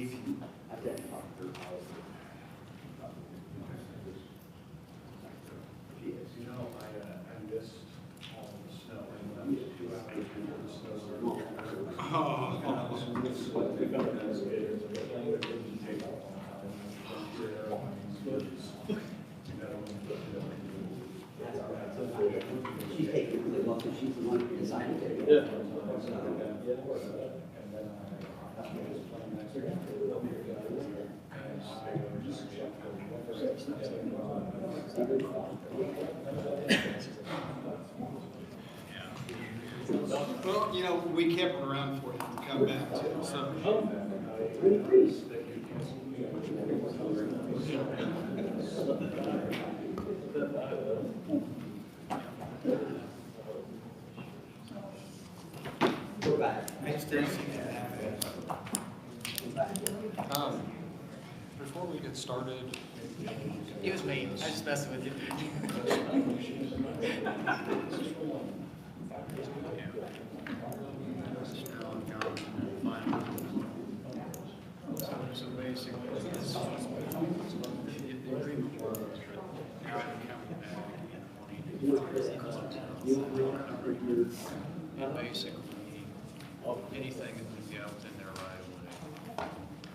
I've got to talk to her policy. She is. You know, I missed all the snow, and I was 2 hours before the snow started. She's taking it really well, because she's the one who decided to. Yeah. Well, you know, we kept it around for you to come back to, so. We're back. Thanks, Stacy. Before we get started, It was me. I just messed with you. So basically, this the agreement was and basically, anything that would be out within their right of way,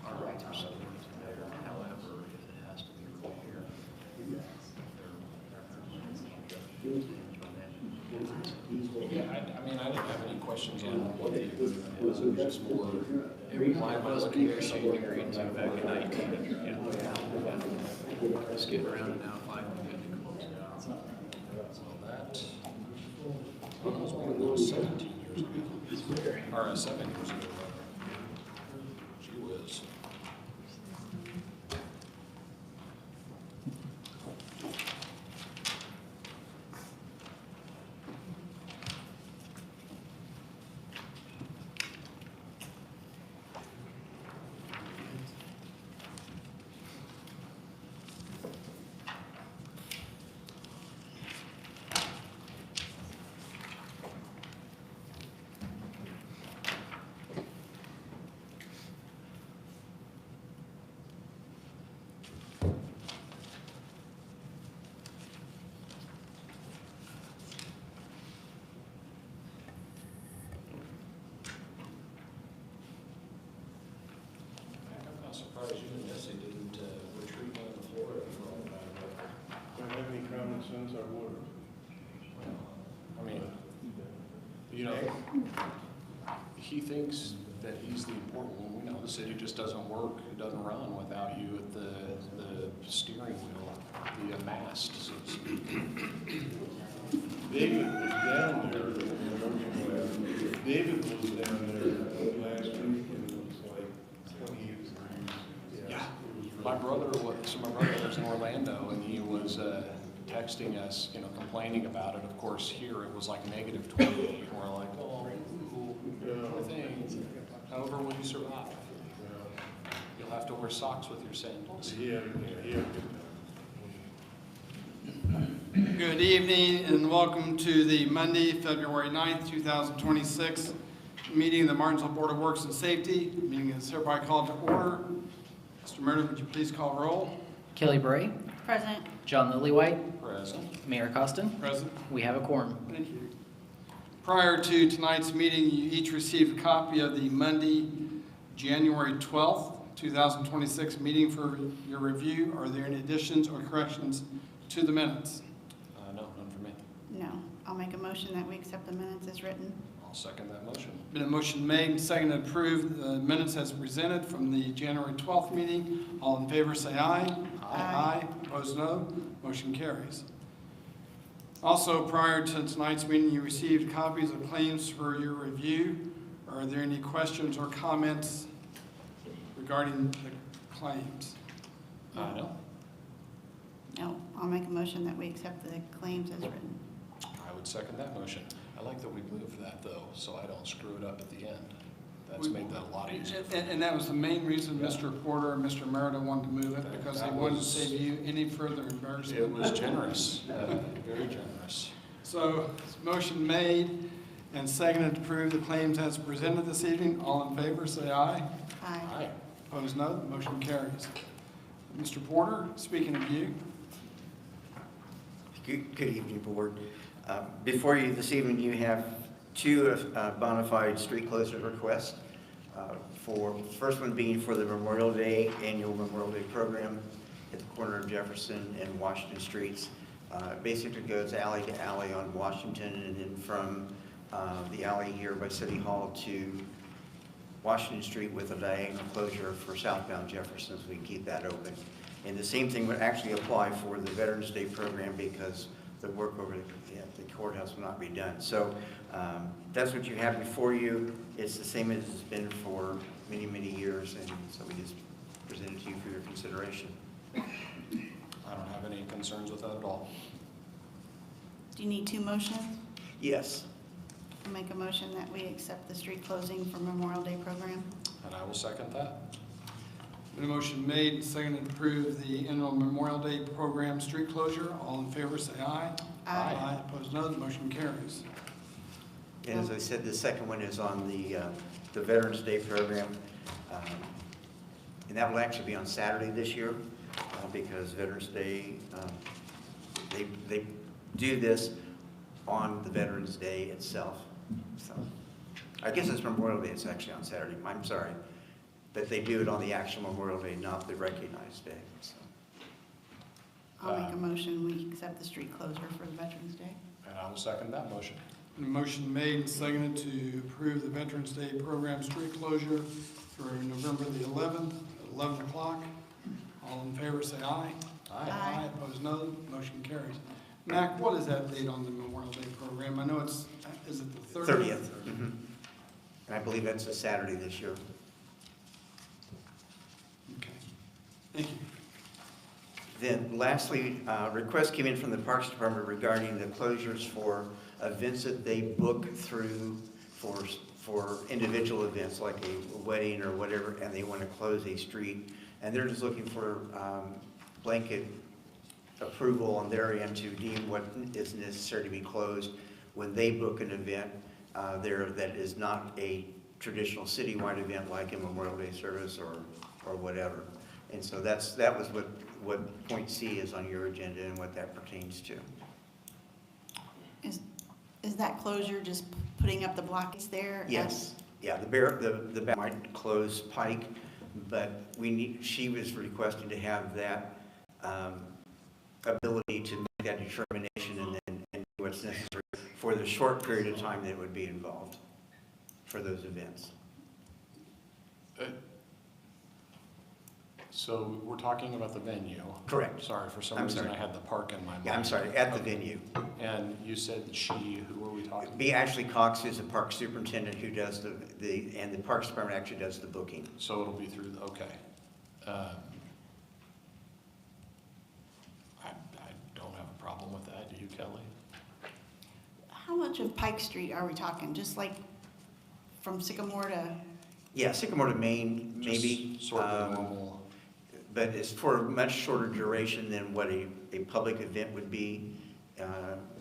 our rights are subject to there. However, if it has to be clear, yeah, I mean, I didn't have any questions on what the agreement is. It was just more, why am I looking at something agreed to back in 19? You know, it's getting around and now finally getting close out. So that, well, that was more than 17 years ago. Or 7 years ago, rather. Gee whiz. I'm not surprised you and Nessie didn't retreat on the floor if you were about it. Don't have any common sense, I would. I mean, you know, he thinks that he's the important one. We know the city just doesn't work, it doesn't run without you at the steering wheel, the mast, so to speak. David was down there, David was down there last week, and it was like 28 degrees. Yeah. My brother lives in Orlando, and he was texting us, you know, complaining about it. Of course, here it was like negative 20, and we're like, oh, poor thing. However, will you survive? You'll have to wear socks with your sandals. Yeah. Good evening and welcome to the Monday, February 9th, 2026 meeting of the Martinsville Board of Works and Safety. Meeting is hereby called to order. Mr. Meredith, would you please call roll? Kelly Bray, Present. John Lillywhite, Present. Mayor Costin. Present. We have a quorum. Thank you. Prior to tonight's meeting, you each received a copy of the Monday, January 12th, 2026 meeting for your review. Are there any additions or corrections to the minutes? No, none for me. No. I'll make a motion that we accept the minutes as written. I'll second that motion. Been a motion made and seconded to approve the minutes as presented from the January 12th meeting. All in favor say aye. Aye. Opposed no. Motion carries. Also, prior to tonight's meeting, you received copies of claims for your review. Are there any questions or comments regarding the claims? No. No. I'll make a motion that we accept the claims as written. I would second that motion. I like that we moved that though, so I don't screw it up at the end. That's made that a lot easier. And that was the main reason Mr. Porter and Mr. Merida wanted to move it, because they wanted to save you any further embarrassment. It was generous, very generous. So, motion made and seconded to approve the claims as presented this evening. All in favor, say aye. Aye. Aye. Opposed, no. The motion carries. Mr. Porter, speaking of you. Good evening, Board. Before you this evening, you have two bona fide street closure requests. First one being for the Memorial Day, annual Memorial Day program at the corner of Jefferson and Washington Streets. Basically goes alley to alley on Washington, and then from the alley here by City Hall to Washington Street with a diagonal closure for southbound Jefferson, so we can keep that open. And the same thing would actually apply for the Veterans Day program because the work over at the courthouse will not be done. So that's what you have before you. It's the same as it's been for many, many years, and so we just present it to you for your consideration. I don't have any concerns with that at all. Do you need two motions? Yes. I'll make a motion that we accept the street closing for Memorial Day program. And I will second that. Been a motion made and seconded to approve the annual Memorial Day program street closure. All in favor, say aye. Aye. Opposed, no. The motion carries. And as I said, the second one is on the Veterans Day program. And that will actually be on Saturday this year because Veterans Day, they do this on the Veterans Day itself. So I guess it's Memorial Day, it's actually on Saturday. I'm sorry. But they do it on the actual Memorial Day, not the recognized day. So. I'll make a motion, we accept the street closure for the Veterans Day. And I will second that motion. Been a motion made and seconded to approve the Veterans Day program street closure through November the 11th at 11 o'clock. All in favor, say aye. Aye. Opposed, no. Motion carries. Mac, what is that date on the Memorial Day program? I know it's, is it the 30th? 30th. Mm-hmm. And I believe that's a Saturday this year. Okay. Thank you. Then lastly, requests came in from the Parks Department regarding the closures for events that they book through for individual events like a wedding or whatever, and they want to close a street. And they're just looking for blanket approval on their end to deem what is necessary to be closed when they book an event there that is not a traditional citywide event like a Memorial Day service or whatever. And so that was what point C is on your agenda and what that pertains to. Is that closure just putting up the blockades there? Yes, yeah, the back might close Pike, but she was requesting to have that ability to make that determination and do what's necessary for the short period of time that would be involved for those events. So we're talking about the venue. Correct. Sorry, for some I'm reason sorry. I had the park in my mind. Yeah, I'm sorry, at the venue. And you said who are we talking B. Ashley Cox is the park superintendent who does and the Parks Department actually does the booking. So it'll be through, okay. I don't have a problem with that. Do you, Kelly? How much of Pike Street are we talking? Just like from Sycamore to, Yeah, Sycamore to Maine, maybe. Just sort of normal. But it's for a much shorter duration than what a public event would be.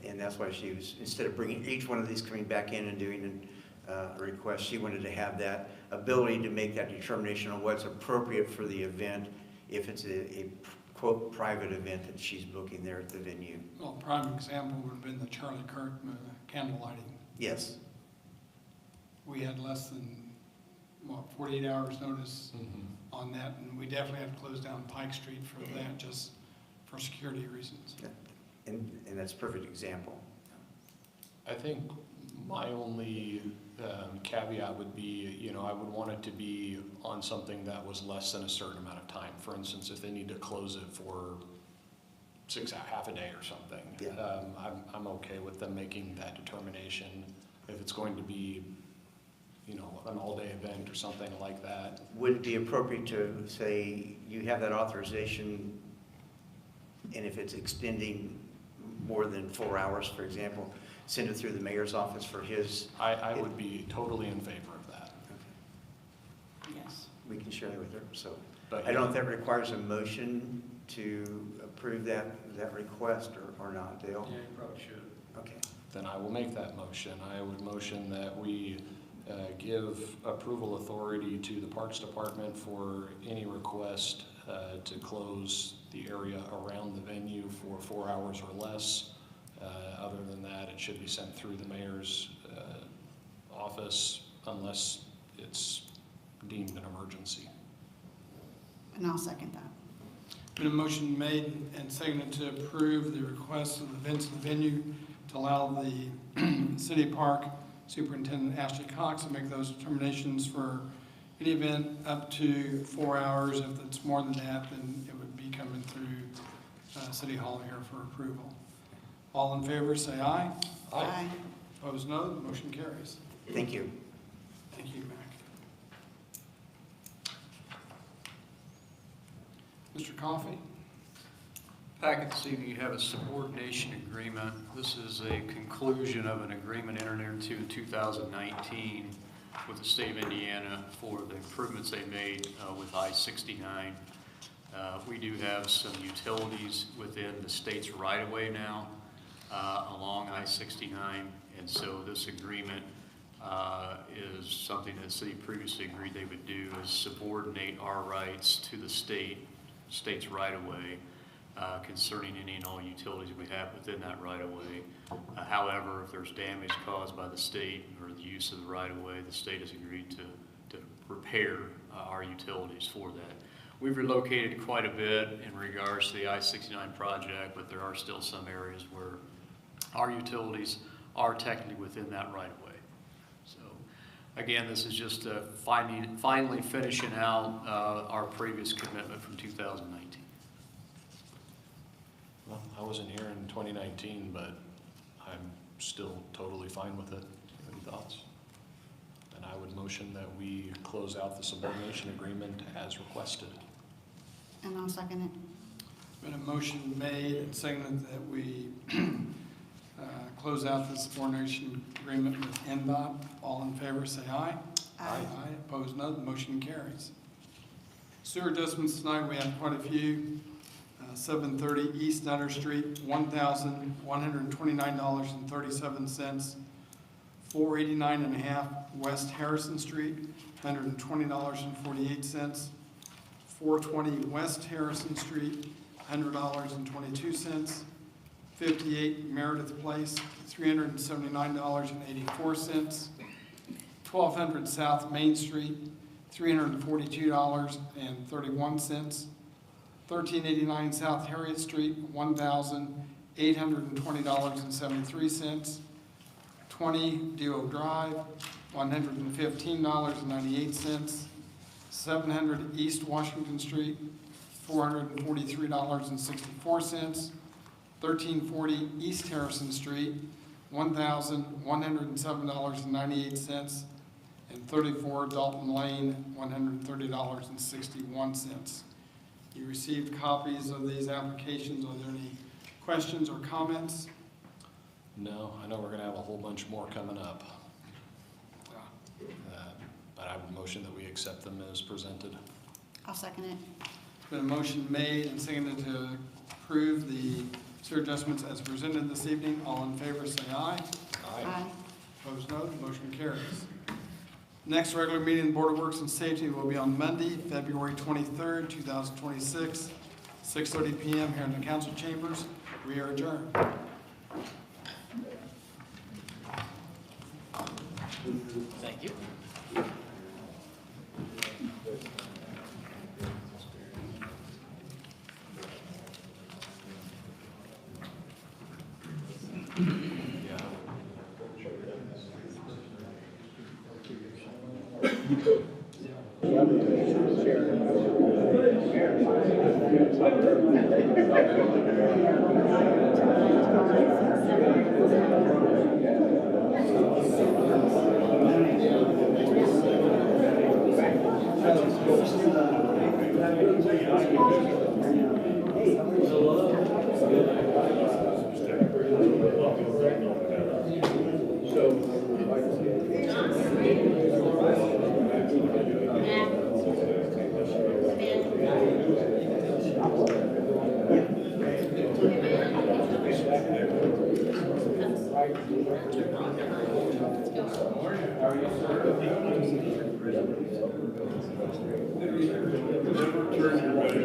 And that's why she was, instead of bringing each one of these coming back in and doing a request, she wanted to have that ability to make that determination on what's appropriate for the event if it's a quote, private event that she's booking there at the venue. Well, a prime example would have been the Charlie Kirk candle lighting. Yes. We had less than, 48 hours notice on that, and we definitely have to close down Pike Street for that, just for security reasons. And that's a perfect example. I think my only caveat would be, I would want it to be on something that was less than a certain amount of time. For instance, if they need to close it for half a day or something, Yeah. I'm okay with them making that determination. If it's going to be, an all-day event or something like that. Would it be appropriate to say you have that authorization, and if it's extending more than 4 hours, for example, send it through the mayor's office for his? I would be totally in favor of that. yes. We can share that with her. So But I don't know if that requires a motion to approve that request or not, Dale? Yeah, you probably should. Okay. Then I will make that motion. I would motion that we give approval authority to the Parks Department for any request to close the area around the venue for 4 hours or less. Other than that, it should be sent through the mayor's office unless it's deemed an emergency. And I'll second that. Been a motion made and seconded to approve the request of the events of the venue to allow the city park superintendent Ashley Cox to make those determinations for any event up to 4 hours. If it's more than that, then it would be coming through City Hall here for approval. All in favor, say aye. Aye. Opposed, no. The motion carries. Thank you. Thank you, Mac. Mr. Coffey? Packet this evening, you have a subordination agreement. This is a conclusion of an agreement entered into in 2019 with the state of Indiana for the improvements they made with I-69. We do have some utilities within the state's right-of-way now along I-69, and so this agreement is something that the city previously agreed they would do, is subordinate our rights to the state's right-of-way concerning any and all utilities we have within that right-of-way. However, if there's damage caused by the state or the use of the right-of-way, the state has agreed to repair our utilities for that. We've relocated quite a bit in regards to the I-69 project, but there are still some areas where our utilities are technically within that right-of-way. So, again, this is just finally finishing out our previous commitment from 2019. Well, I wasn't here in 2019, but I'm still totally fine with it. Any thoughts? And I would motion that we close out the subordination agreement as requested. And I'll second it. Been a motion made and seconded that we close out the subordination agreement with NDOT. All in favor, say aye. Aye. Opposed, no. The motion carries. Sewer adjustments tonight, we have quite a few. 730 East Nutter Street, $1,129.37. 489.5 West Harrison Street, $120.48. 420 West Harrison Street, $100.22. 58 Meredith Place, $379.84. 1200 South Main Street, $342.31. 1389 South Harriet Street, $1,820.73. 20 Duo Drive, $115.98. 700 East Washington Street, $443.64. 1340 East Harrison Street, $1,107.98. And 34 Dalton Lane, $130.61. You received copies of these applications. Are there any questions or comments? No, I know we're going to have a whole bunch more coming up. But I would motion that we accept them as presented. I'll second it. Been a motion made and seconded to approve the sewer adjustments as presented this evening. All in favor, say aye. Aye. Opposed, no. The motion carries. Next regular meeting of the Board of Works and Safety will be on Monday, February 23rd, 2026, 6:30 p.m. here in the council chambers. We are adjourned. Thank you. How are you, sir? Never turn your back to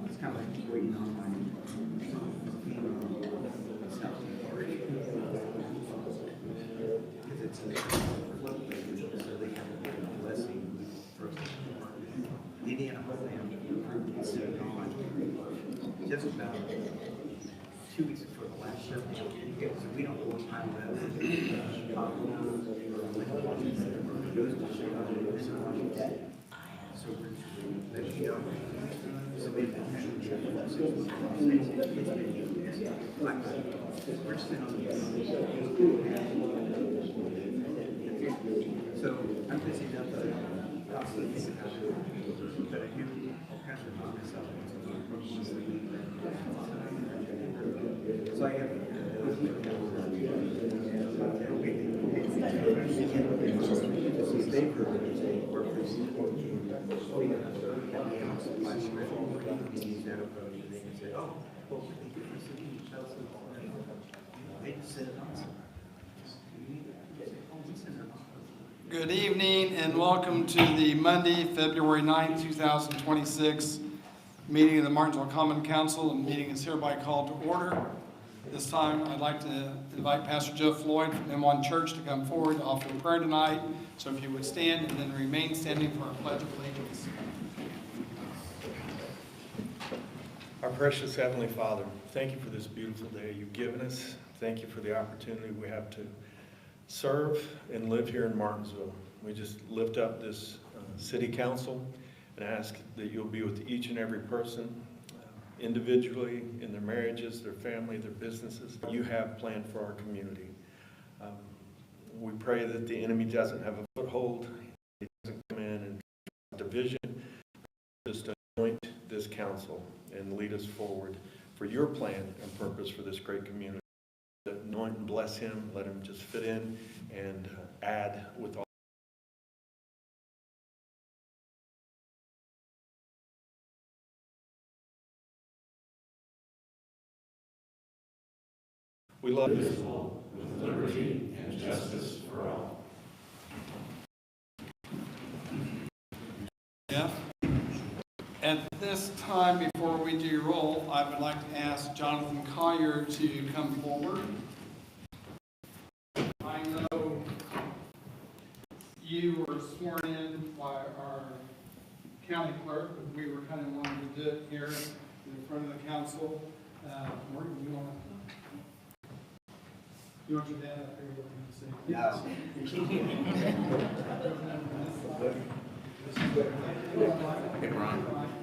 It's kind of like waiting on my because it's a floodplain, so they have a blessing first. Indiana Homeland approved it on just about 2 weeks before the last shutdown. So we don't know what time that is. So we're you know, so they've been having trouble. We're sitting on the so I'm busy enough that I'll sleep in the house, but I do all kinds of myself. So I have. Good evening and welcome to the Monday, February 9th, 2026 meeting of the Martinsville Common Council. The meeting is hereby called to order. This time I'd like to invite Pastor Joe Floyd from M1 Church to come forward to offer prayer tonight. So if you would stand and then remain standing for our Pledge of Allegiance. Our precious Heavenly Father, thank you for this beautiful day you've given us. Thank you for the opportunity we have to serve and live here in Martinsville. We just lift up this city council and ask that you'll be with each and every person individually, in their marriages, their family, their businesses. You have planned for our community. We pray that the enemy doesn't have a foothold. He doesn't come in and division. Just anoint this council and lead us forward for your plan and purpose for this great community. Anoint and bless him. Let him just fit in and add with all. We love you. With liberty and justice for all. Yeah. At this time, before we do roll, I would like to ask Jonathan Collier to come forward. I know you were sworn in by our county clerk, but we were kind of wanting to do it here in front of the council. Morgan, you want your dad up here to say? No. Hey, Ron,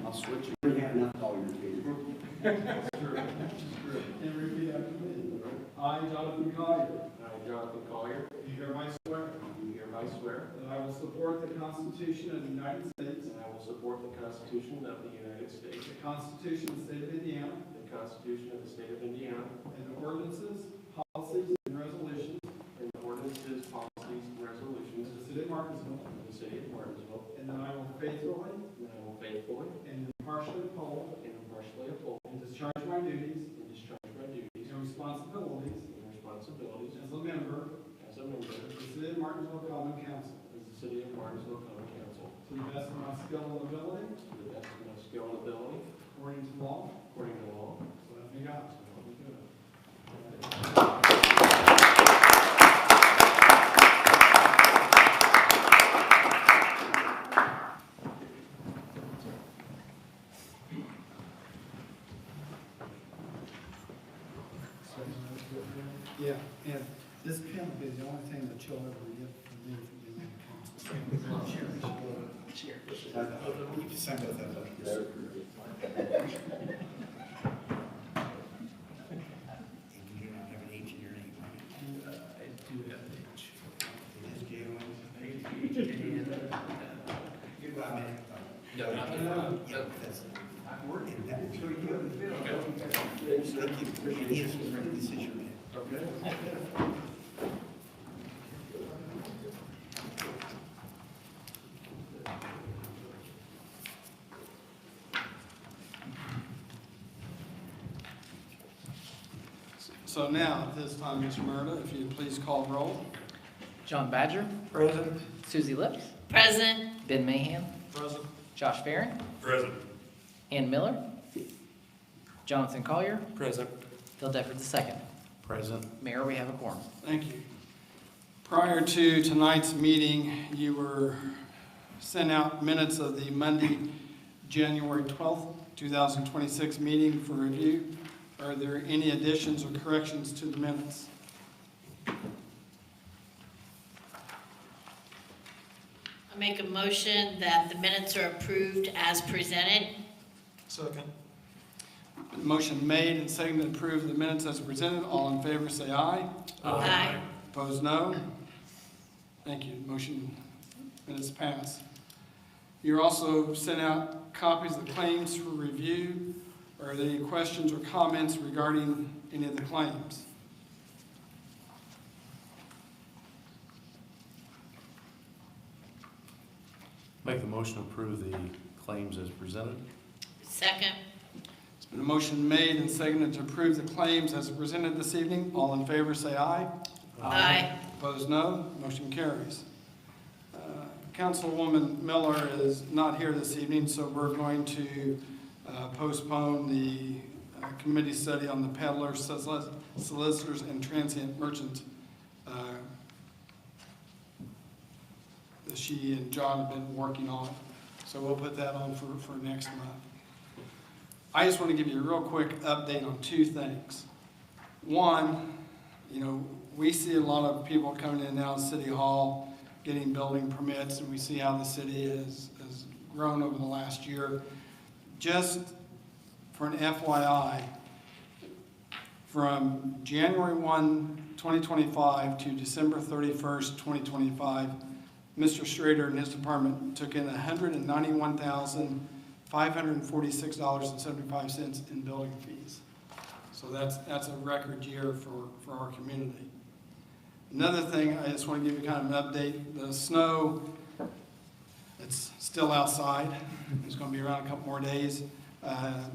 I'll switch you. We have enough all your people. And repeat after me. I, Jonathan Collier, I, Jonathan Collier, do hereby swear do hereby swear that I will support the Constitution of the United States, that I will support the Constitution of the United States, the Constitution of the State of Indiana, the Constitution of the State of Indiana, and the ordinances, policies, and resolutions and the ordinances, policies, and resolutions of the City of Martinsville, of the City of Martinsville, and that I will faithfully and I will faithfully and impartially uphold and impartially uphold and discharge my duties and discharge my duties and responsibilities and responsibilities as a member as a member of the City of Martinsville Common Council of the City of Martinsville Common Council to the best of my skill and ability, to the best of my skill and ability, according to law. according to law. So help me God. So help me God. Yeah, and this pen will be the only thing that you'll ever get from me for being on council. And you don't have an H in your name, right? I do have an H. It is J-O-N. Goodbye, man. No, not Yeah, that's, I'm working, that will show you how to feel. Thank you. It is, this is your man. Okay. So now, at this time, Mr. Murda, if you'd please call roll. John Badger. Present. Susie Lips. Present. Ben Mahan. Present. Josh Farren. Present. Ann Miller. Jonathan Collier. Present. Phil Deckard II. Present. Mayor, we have a quorum. Thank you. Prior to tonight's meeting, you were sent out minutes of the Monday, January 12th, 2026 meeting for review. Are there any additions or corrections to the minutes? I make a motion that the minutes are approved as presented. Second. Motion made and seconded to approve the minutes as presented. All in favor, say aye. Aye. Opposed, no. Thank you. Motion minutes pass. You're also sent out copies of the claims for review. Are there any questions or comments regarding any of the claims? Make the motion to approve the claims as presented. Second. It's been a motion made and seconded to approve the claims as presented this evening. All in favor, say aye. Aye. Opposed, no. Motion carries. Councilwoman Miller is not here this evening, so we're going to postpone the committee study on the peddlers, solicitors, and transient merchants that she and John have been working on. So we'll put that on for next month. I just want to give you a real quick update on two things. One, we see a lot of people coming in and out of City Hall getting building permits, and we see how the city has grown over the last year. Just for an FYI, from January 1, 2025 to December 31st, 2025, Mr. Schrader and his department took in $191,546.75 in building fees. So that's a record year for our community. Another thing, I just want to give you kind of an update. The snow, it's still outside. It's going to be around a couple more days. I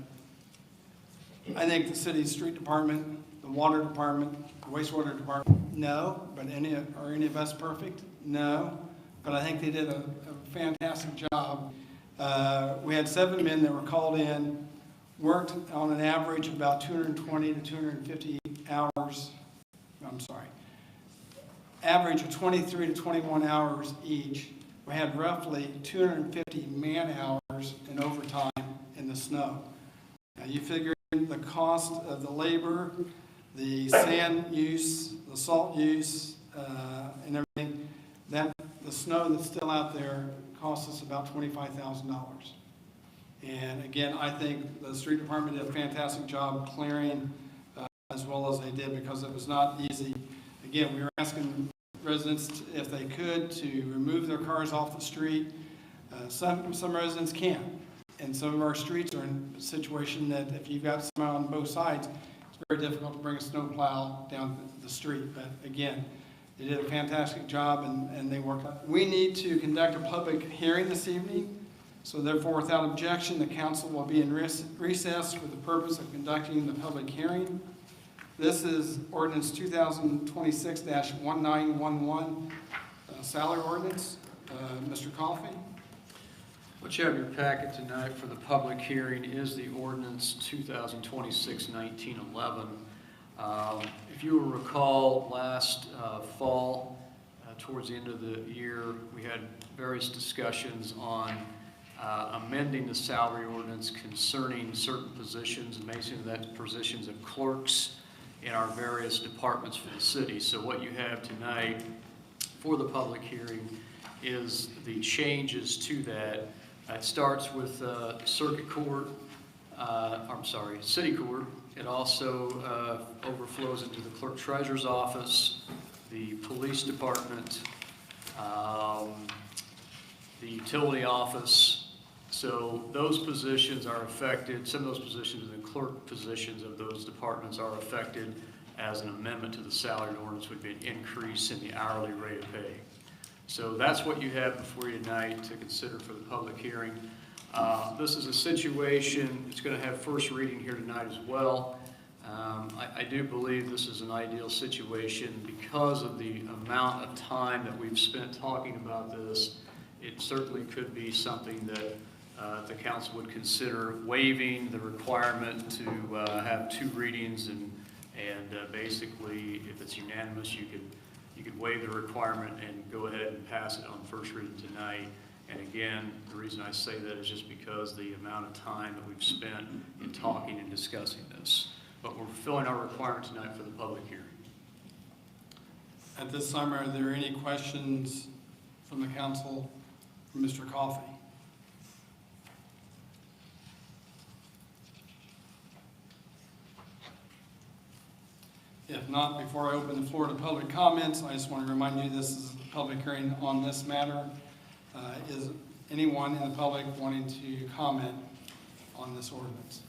think the city's street department, the water department, the wastewater department, no. But are any of us perfect? No. But I think they did a fantastic job. We had 7 men that were called in, worked on an average of about 220 to 250 hours. I'm sorry. Average of 23 to 21 hours each. We had roughly 250 man-hours in overtime in the snow. Now you figure in the cost of the labor, the sand use, the salt use, and everything, that the snow that's still out there costs us about $25,000. And again, I think the street department did a fantastic job clearing as well as they did, because it was not easy. Again, we were asking residents if they could to remove their cars off the street. Some residents can't. And some of our streets are in a situation that if you've got someone on both sides, it's very difficult to bring a snowplow down the street. But again, they did a fantastic job and they worked. We need to conduct a public hearing this evening. So therefore, without objection, the council will be in recess for the purpose of conducting the public hearing. This is ordinance 2026-1911, salary ordinance. Mr. Coffey. What you have in your packet tonight for the public hearing is the ordinance 2026-1911. If you will recall, last fall, towards the end of the year, we had various discussions on amending the salary ordinance concerning certain positions, and basically that's positions of clerks in our various departments for the city. So what you have tonight for the public hearing is the changes to that. It starts with circuit court, city court. It also overflows into the clerk treasurer's office, the police department, the utility office. So those positions are affected, some of those positions, the clerk positions of those departments are affected as an amendment to the salary ordinance would be an increase in the hourly rate of pay. So that's what you have before you tonight to consider for the public hearing. This is a situation, it's going to have first reading here tonight as well. I do believe this is an ideal situation because of the amount of time that we've spent talking about this. It certainly could be something that the council would consider waiving the requirement to have 2 readings, and basically, if it's unanimous, you could waive the requirement and go ahead and pass it on first reading tonight. And again, the reason I say that is just because the amount of time that we've spent in talking and discussing this. But we're fulfilling our requirement tonight for the public hearing. At this time, are there any questions from the council for Mr. Coffey? If not, before I open the floor to public comments, I just want to remind you this is a public hearing on this matter. Is anyone in the public wanting to comment on this ordinance?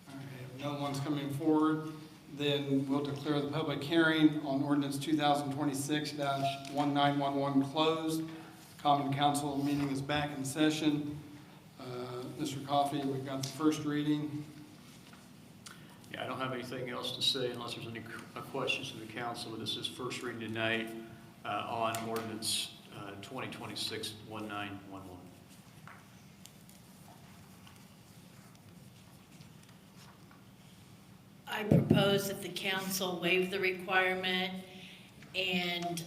All right, if no one's coming forward, then we'll declare the public hearing on ordinance 2026-1911 closed. Common Council meeting is back in session. Mr. Coffey, we've got the first reading. Yeah, I don't have anything else to say unless there's any questions from the council. This is first reading tonight on ordinance 2026-1911. I propose that the council waive the requirement and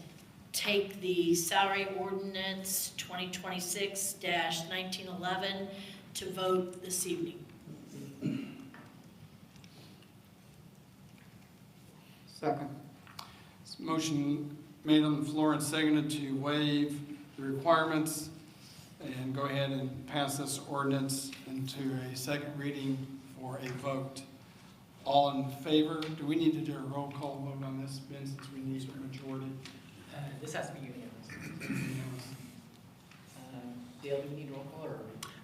take the salary ordinance 2026-1911 to vote this evening. Second. Motion made on the floor and seconded to waive the requirements and go ahead and pass this ordinance into a second reading for a vote. All in favor? Do we need to do a roll call vote on this, Ben, since we need a majority? This has to be unanimous. Dale, do we need roll call or?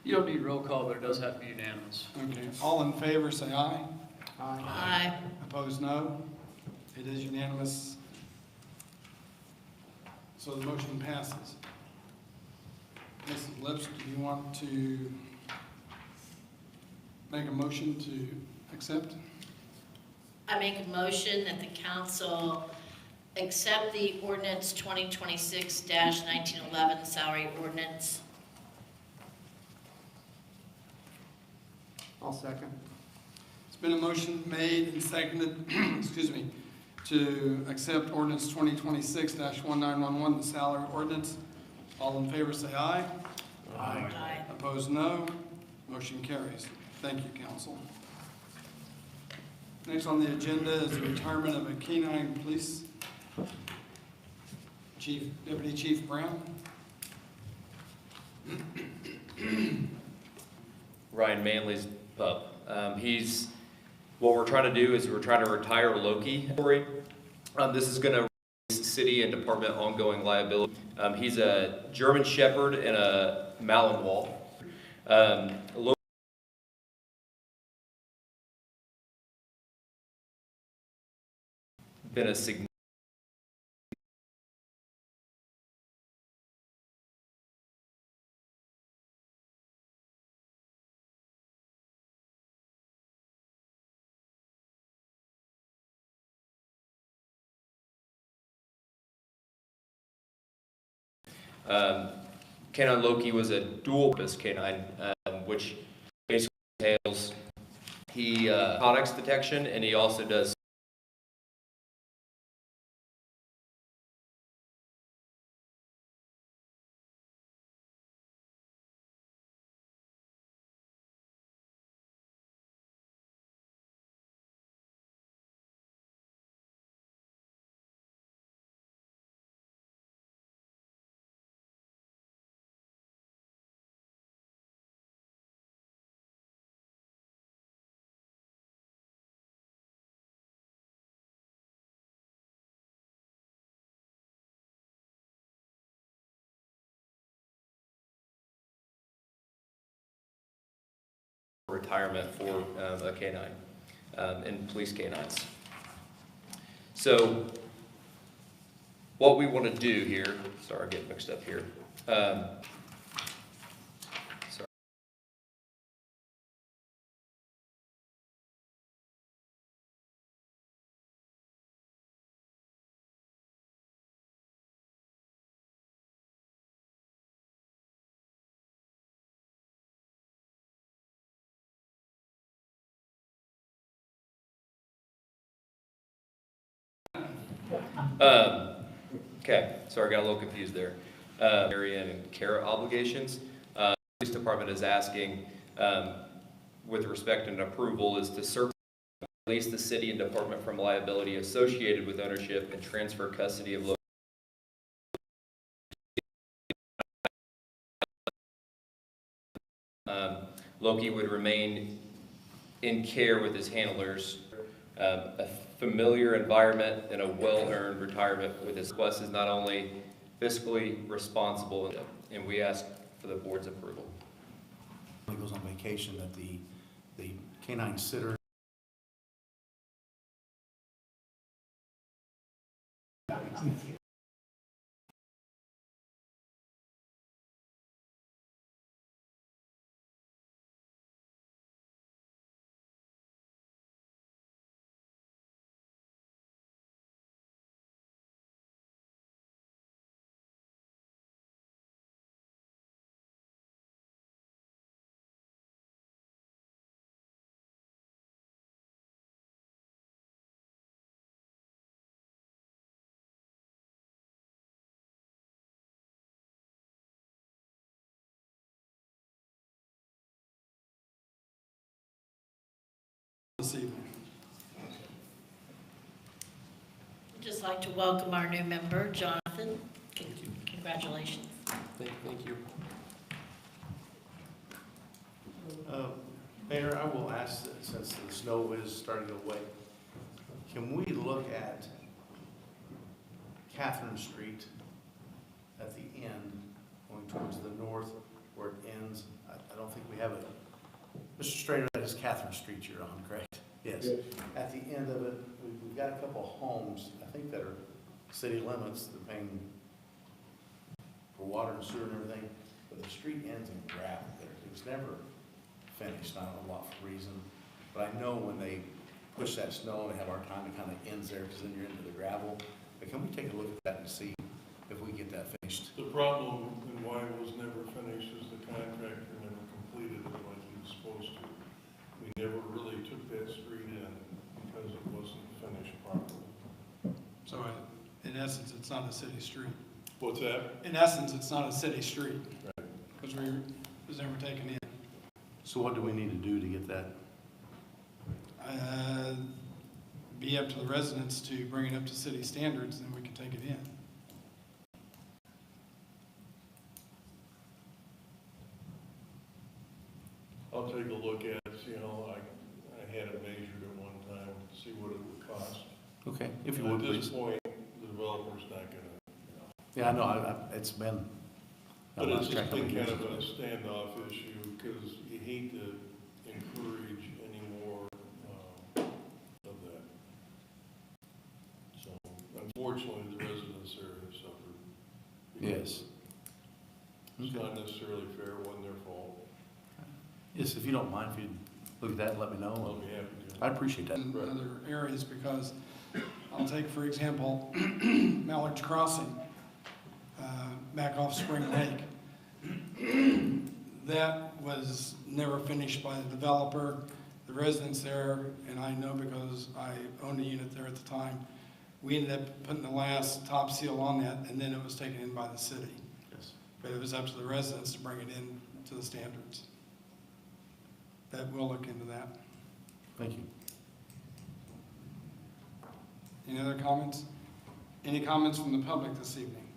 You don't need roll call, but it does have to be unanimous. Okay, all in favor, say aye. Aye. Opposed, no. It is unanimous. So the motion passes. Mrs. Lips, do you want to make a motion to accept? I make a motion that the council accept the ordinance 2026-1911 salary ordinance. I'll second. It's been a motion made and seconded, excuse me, to accept ordinance 2026-1911, the salary ordinance. All in favor say aye. Aye. Opposed, no. Motion carries. Thank you, council. Next on the agenda is the retirement of a canine police chief, Deputy Chief Brown. Ryan Manley's pup. What we're trying to do is we're trying to retire Loki. This is going to raise city and department ongoing liability. He's a German Shepherd and a Malinois. Loki been a significant canine Loki was a dual-purpose canine, which basically entails narcotics detection, and he also does retirement for a canine and police canines. So what we want to do here, sorry, I get mixed up here. Sorry. Okay, sorry, I got a little confused there. Area and care obligations. The police department is asking, with respect and approval, is to release the city and department from liability associated with ownership and transfer custody of Loki would remain in care with his handlers, a familiar environment and a well-earned retirement with his request is not only fiscally responsible, and we ask for the board's approval. He goes on vacation, that the canine sitter this evening. I'd just like to welcome our new member, Jonathan. Congratulations. Thank you. Mayor, I will ask, since the snow is starting to wet, can we look at Catherine Street at the end, going towards the north where it ends? I don't think we have it. Mr. Strader, that is Catherine Street you're on, correct? Yes. At the end of it, we've got a couple of homes, I think that are city limits, they're paying for water and sewer and everything, but the street ends in gravel there. It was never finished, not a lot for reason, but I know when they push that snow and they have our time, it kind of ends there because then you're into the gravel. But can we take a look at that and see if we get that finished? The problem and why it was never finished is the contractor never completed it like he was supposed to. We never really took that street in because it wasn't finished properly. So in essence, it's not a city street. What's that? In essence, it's not a city street. Right. Because it was never taken in. So what do we need to do to get that? Be up to the residents to bring it up to city standards, then we can take it in. I'll take a look at it, see how I had it measured at one time, see what it would cost. Okay, if you would, At this please. point, the developer's not gonna, Yeah, I know, it's been. but it's just been kind of a standoff issue, because you hate to encourage any more of that. So unfortunately, the residents there have suffered. Yes. It's not necessarily fair, it wasn't their fault. Yes, if you don't mind, if you'd look at that and let me I'll know. be happy to. I appreciate that. In other areas, because I'll take, for example, Mallard's Crossing, back off Spring Lake. That was never finished by the developer. The residents there, and I know because I owned a unit there at the time, we ended up putting the last top seal on that, and then it was taken in by the city. Yes. But it was up to the residents to bring it in to the standards. That we'll look into that. Thank you. Any other comments? Any comments from the public this evening?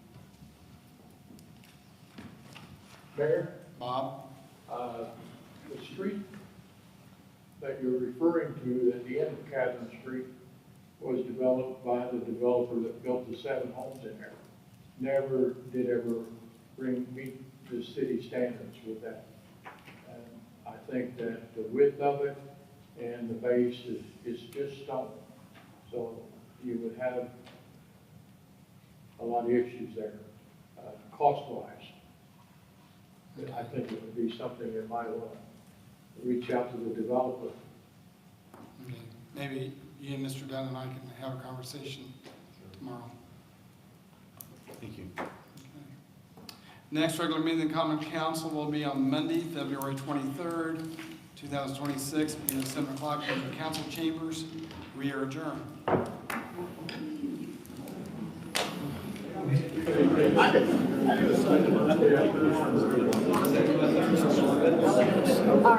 Mayor, Bob? the street that you're referring to at the end of Catherine Street was developed by the developer that built the 7 homes in there. Never did ever meet the city standards with that. And I think that the width of it and the base is just stone. So you would have a lot of issues there, cost-wise. I think it would be something that might want to reach out to the developer. Okay. Maybe you and Mr. Dunn and I can have a conversation tomorrow. Thank you. Next regular meeting of the Common Council will be on Monday, February 23rd, 2026, beginning at 7 o'clock in the council chambers. We are adjourned. All right.